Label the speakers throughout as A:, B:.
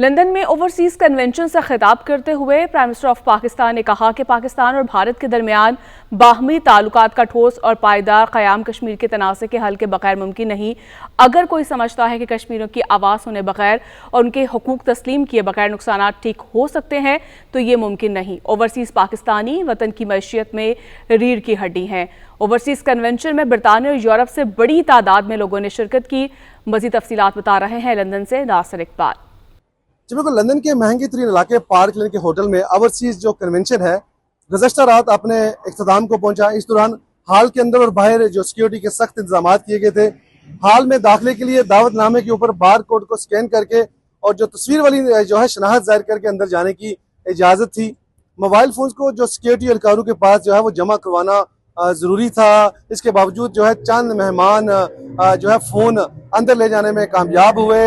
A: London में overseas convention से खिताब करते हुए प्राइम मिनिस्टर ऑफ पाकिस्तान ने कहा कि पाकिस्तान और भारत के दरमियान बाहमी ताल्लुकात का ठोस और पायदार क़याम कश्मीर के तनाज़े के हल के बगैर मुमकिन नहीं। अगर कोई समझता है कि कश्मीरियों की आवाज़ सुने बगैर और उनके हुकूक तस्लीम किए बगैर नुकसान ठीक हो सकते हैं तो ये मुमकिन नहीं। ओवरसीज पाकिस्तानी वतन की मैशियत में रीढ़ की हड्डी हैं। ओवरसीज कन्वेंशन में बरतानिया और यूरोप से बड़ी तादाद में लोगों ने शिरकत की। मज़ीद तफसीलात बता रहे हैं लंदन से नासिर इकबाल।
B: जी बिल्कुल, लंदन के महंगे तरीन इलाके पार्क लेन के होटल में ओवरसीज जो कन्वेंशन है गुज़श्ता रात अपने इख्तिताम को पहुंचा। इस दौरान हाल के अंदर और बाहर जो सिक्योरिटी के सख्त इंतजाम किए गए थे। हाल में दाखिले के लिए दावतनामे के ऊपर बार कोड को स्कैन करके और जो तस्वीर वाली जो है शनाख्त जाहिर करके अंदर जाने की इजाज़त थी। मोबाइल फोन को जो सिक्योरिटी एहलकारों के पास जो है वो जमा करवाना ज़रूरी था। इसके बावजूद जो है चंद मेहमान जो है फ़ोन अंदर ले जाने में कामयाब हुए।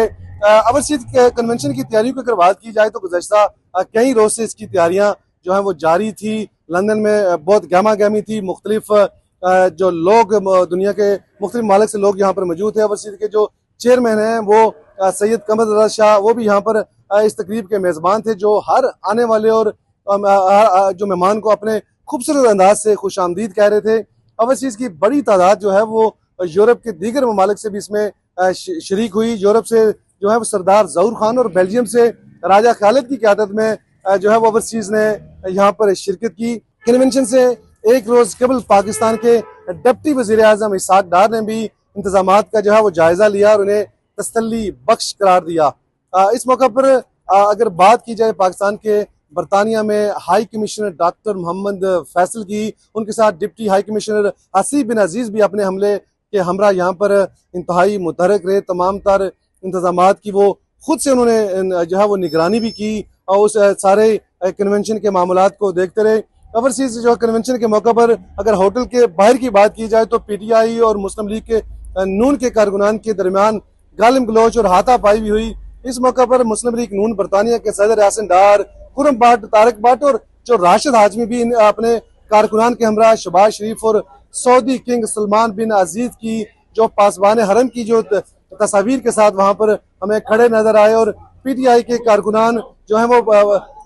B: ओवरसीज कन्वेंशन की तैयारियों की अगर बात की जाए तो गुज़श्ता कई रोज से इसकी तैयारियां जो है वो जारी थी। लंदन में बहुत गहमा गहमी थी। मुख्तलिफ जो लोग दुनिया के मुख्तलिफ मालिक से लोग यहाँ पर मौजूद थे। ओवरसीज के जो चेयरमैन हैं वो सैयद कमर रज़ा शाह, वो भी यहाँ पर इस तकरीब के मेज़बान थे, जो हर आने वाले और जो मेहमान को अपने खूबसूरत अंदाज से खुश आमदीद कह रहे थे। ओवरसीज की बड़ी तादाद जो है वो यूरोप के दीगर ममालिक से भी इसमें शरीक हुई। यूरोप से जो है वो सरदार ज़हूर खान और बेल्जियम से राजा खालिद की क़यादत में जो है वो ओवरसीज ने यहाँ पर शिरकत की। कन्वेंशन से एक रोज़ कबल पाकिस्तान के डिप्टी वज़ीर आज़म इसहाक डार ने भी इंतजामात का जो है वो जायज़ा लिया और उन्हें तसल्ली बख्श करार दिया। इस मौका पर अगर बात की जाए पाकिस्तान के बरतानिया में high commissioner doctor Mohammad Faisal की, उनके साथ deputy high commissioner Haseeb bin Aziz भी अपने हमले के हमरा यहाँ पर इंतहाई मुतहरक रहे। तमाम तर इंतजामात की वो खुद से उन्होंने जो है वो निगरानी भी की और उस सारे कन्वेंशन के मामलात को देखते रहे। ओवरसीज जो कन्वेंशन के मौका पर अगर होटल के बाहर की बात की जाए तो PTI और मुस्लिम लीग के नून के कारकुनान के दरमियान गालिम गलोच और हाथापाई भी हुई। इस मौका पर मुस्लिम लीग नून बरतानिया के सदर यासिन डार, खुरम भट्ट, तारिक भट्ट और जो राशिद हाजमी भी अपने कारकुनान के हमरा शहबाज शरीफ और सऊदी किंग सलमान बिन अजीज की जो पासबान हरम की जो तस्वीर के साथ वहां पर हमें खड़े नजर आए। और PTI के कारकुनान जो है वो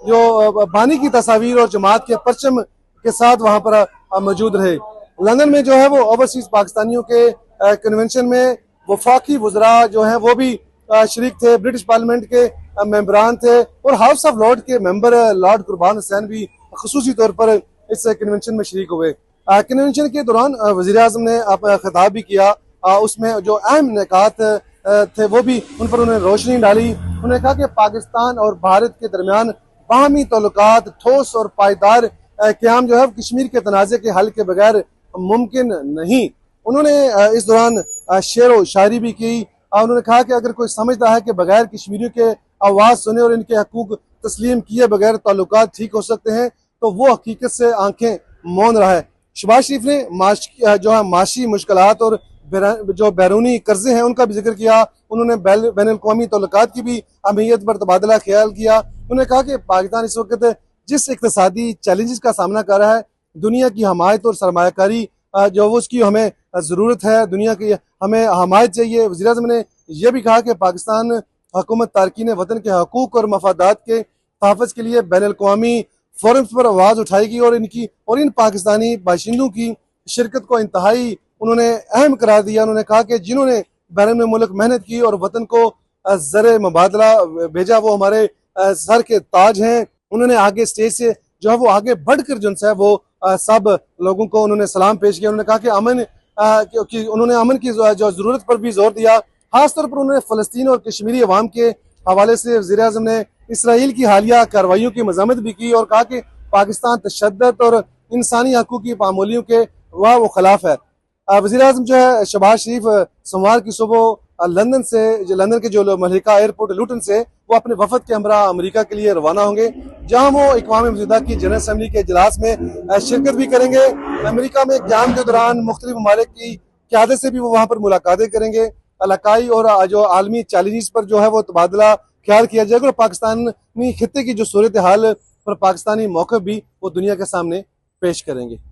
B: जो बानी की तस्वीर और जमात के परचम के साथ वहां पर मौजूद रहे। लंदन में जो है वो ओवरसीज पाकिस्तानियों के कन्वेंशन में वफाकी वज़रा जो है वो भी शरीक थे। ब्रिटिश पार्लियामेंट के मेंबरान थे और हाउस ऑफ लॉर्ड के मेंबर लॉर्ड कुर्बान हुसैन भी खुसूसी तौर पर इस कन्वेंशन में शरीक हुए। कन्वेंशन के दौरान वज़ीर आज़म ने खिताब भी किया। उसमें जो अहम निकात थे वो भी उन पर उन्होंने रोशनी डाली। उन्होंने कहा कि पाकिस्तान और भारत के दरमियान बाहमी ताल्लुकात ठोस और पायदार क़याम जो है कश्मीर के तनाज़े के हल के बगैर मुमकिन नहीं। उन्होंने इस दौरान शेर व शायरी भी की। उन्होंने कहा कि अगर कोई समझता है कि बगैर कश्मीरियों के आवाज़ सुने और इनके हकूक तस्लीम किए बगैर ताल्लुकात ठीक हो सकते हैं तो वो हकीकत से आंखें मौन रहा है। शहबाज शरीफ ने जो है माशी मुश्किलात और जो बैरूनी कर्जे हैं उनका भी जिक्र किया। उन्होंने बैन अल-क़वामी ताल्लुकात की भी अहमियत पर तबादला ख्याल किया। उन्होंने कहा कि पाकिस्तान इस वक्त जिस इक़्तिसादी चैलेंजेस का सामना कर रहा है, दुनिया की हमायत और सरमायाकारी जो वो उसकी हमें ज़रूरत है, दुनिया की हमें हमायत चाहिए। वज़ीर आज़म ने यह भी कहा कि पाकिस्तान हुकूमत तारकीन वतन के हकूक़ और मफादात के तहफ़्फ़ुज़ के लिए बैन अल-क़वामी फोरम्स पर आवाज़ उठाएगी और इन पाकिस्तानी बाशिंदों की शिरकत को इंतहाई उन्होंने अहम करार दिया। उन्होंने कहा कि जिन्होंने बैरून मुल्क मेहनत की और वतन को ज़र मुबादला भेजा वो हमारे सर के ताज हैं। उन्होंने आगे स्टेज से जो है वो आगे बढ़कर जो है वो सब लोगों को उन्होंने सलाम पेश किया। उन्होंने कहा कि उन्होंने अमन की जो ज़रूरत पर भी जोर दिया। खासतौर पर उन्होंने फ़लस्तीन और कश्मीरी अवाम के हवाले से वज़ीर आज़म ने इसराइल की हालिया कार्रवाइयों की मज़म्मत भी की और कहा कि पाकिस्तान तशद्दुद और इंसानी हकूक़ की पामोलियों के वो खिलाफ है। वज़ीर आज़म जो है शहबाज शरीफ सोमवार की सुबह लंदन के जो मलिका एयरपोर्ट लूटन से वो अपने वफद के हमरा अमेरिका के लिए रवाना होंगे, जहां वो अक़वाम मुत्तहिदा की जनरल असम्बली के इजलास में शिरकत भी करेंगे। अमेरिका में क़याम के दौरान मुख्तलिफ ममालिक की क़यादत से भी वो वहाँ पर मुलाकातें करेंगे। इलाकाई और जो आलमी चैलेंजेस पर जो है वो तबादला ख्याल किया जाएगा और पाकिस्तानी खित्ते की जो सूरत हाल पर पाकिस्तानी मौक़िफ़ भी वो दुनिया के सामने पेश करेंगे। जी।